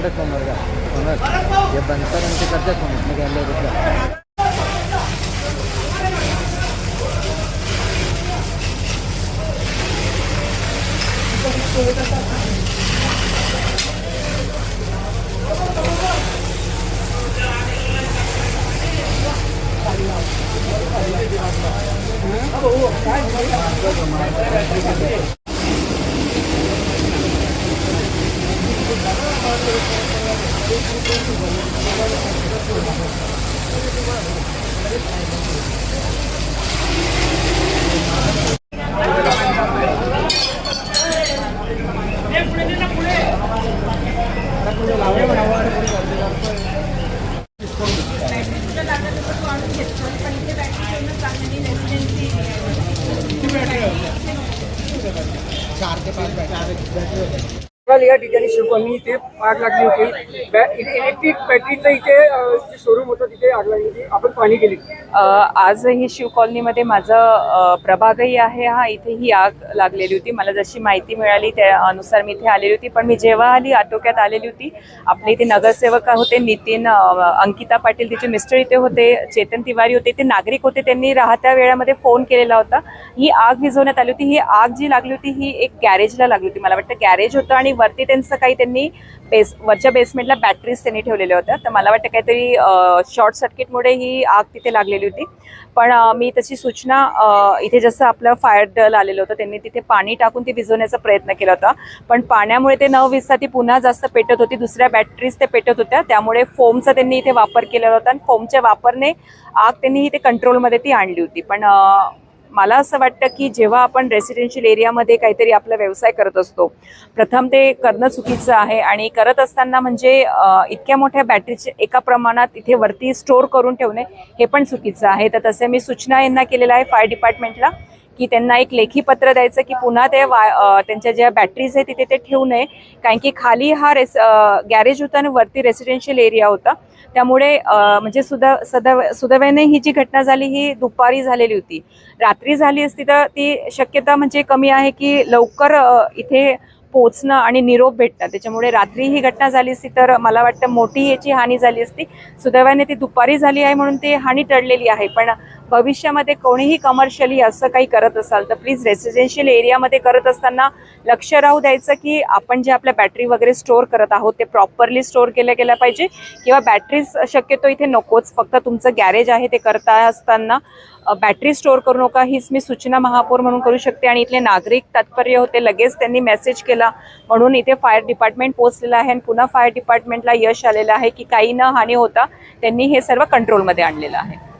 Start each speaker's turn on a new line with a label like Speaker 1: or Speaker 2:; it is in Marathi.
Speaker 1: इकडे समोर का हे बनतात आणि ते करतात म्हणून गेले
Speaker 2: या ठिकाणी शिवकॉलनी इथे आग लागली होती. इलेक्ट्रिक बॅटरीचं इथे जे शोरूम होतं तिथे आग लागली होती. आपण पाहणी केली.
Speaker 3: आज ही शिव कॉलनीमध्ये माझं प्रभागही आहे. इथे ही आग लागलेली होती. मला जशी माहिती मिळाली त्यानुसार मी इथे आलेली होती. पण मी जेव्हा आली आटोक्यात आलेली होती. आपले इथे नगरसेवक होते नितीन, अंकिता पाटील तिचे मिस्टर इथे होते, चेतन तिवारी होते, ते नागरिक होते. त्यांनी राहत्या वेळामध्ये फोन केलेला होता. ही आग विझवण्यात आली होती. ही आग जी लागली होती ही एक गॅरेजला लागली होती. मला वाटतं गॅरेज होतं आणि वरती त्यांचं काही त्यांनी वरच्या बेसमेंटला बॅटरीज त्यांनी ठेवलेल्या होत्या. तर मला वाटतं काहीतरी शॉर्ट सर्किटमुळे ही आग तिथे लागलेली होती. पण मी तशी सूचना इथे जसं आपलं फायर दल आलेलं होतं त्यांनी तिथे पाणी टाकून ती विझवण्याचा प्रयत्न केला होता. पण पाण्यामुळे ते न विझता ती पुन्हा जास्त पेटत होती. दुसऱ्या बॅटरीज ते पेटत होत्या. त्यामुळे फोमचा त्यांनी इथे वापर केलेला होता आणि फोमच्या वापरने आग त्यांनी इथे कंट्रोलमध्ये ती आणली होती. पण मला असं वाटतं की जेव्हा आपण रेसिडेन्शियल एरियामध्ये काहीतरी आपला व्यवसाय करत असतो, प्रथम ते करणं चुकीचं आहे. आणि करत असताना म्हणजे इतक्या मोठ्या बॅटरीचे एका प्रमाणात इथे वरती स्टोअर करून ठेवणे हे पण चुकीचं आहे. तर तसे मी सूचना यांना केलेल्या आहे फायर डिपार्टमेंटला की त्यांना एक लेखी पत्र द्यायचं की पुन्हा ते त्यांच्या ज्या बॅटरीज आहेत तिथे ते ठेवू नये. कारण की खाली हा गॅरेज होता आणि वरती रेसिडेन्शियल एरिया होता. त्यामुळे म्हणजे सुदैवाने ही जी घटना झाली ही दुपारी झालेली होती. रात्री झाली असती तर ती शक्यता म्हणजे कमी आहे की लवकर इथे पोचणं आणि निरोप भेटणं. त्याच्यामुळे रात्री ही घटना झाली असती तर मला वाटतं मोठी याची हानी झाली असती. सुदैवाने ती दुपारी झाली आहे म्हणून ती हानी टळलेली आहे. पण भविष्यामध्ये कोणीही कमर्शियली असं काही करत असाल तर प्लीज रेसिडेन्शियल एरियामध्ये करत असताना लक्ष राहू द्यायचं की आपण जे आपल्या बॅटरी वगैरे स्टोअर करत आहोत ते प्रॉपरली स्टोअर केल्या गेल्या पाहिजे. किंवा बॅटरीज शक्यतो इथे नकोच. फक्त तुमचं गॅरेज आहे ते करता असताना बॅटरी स्टोअर करू नका हीच मी सूचना महापौर म्हणून करू शकते. आणि इथले नागरिक तात्पर्य होते, लगेच त्यांनी मेसेज केला म्हणून इथे फायर डिपार्टमेंट पोहोचलेलं आहे. आणि पुन्हा फायर डिपार्टमेंटला यश आलेलं आहे की काही न हानी होता त्यांनी हे सर्व कंट्रोलमध्ये आणलेलं आहे.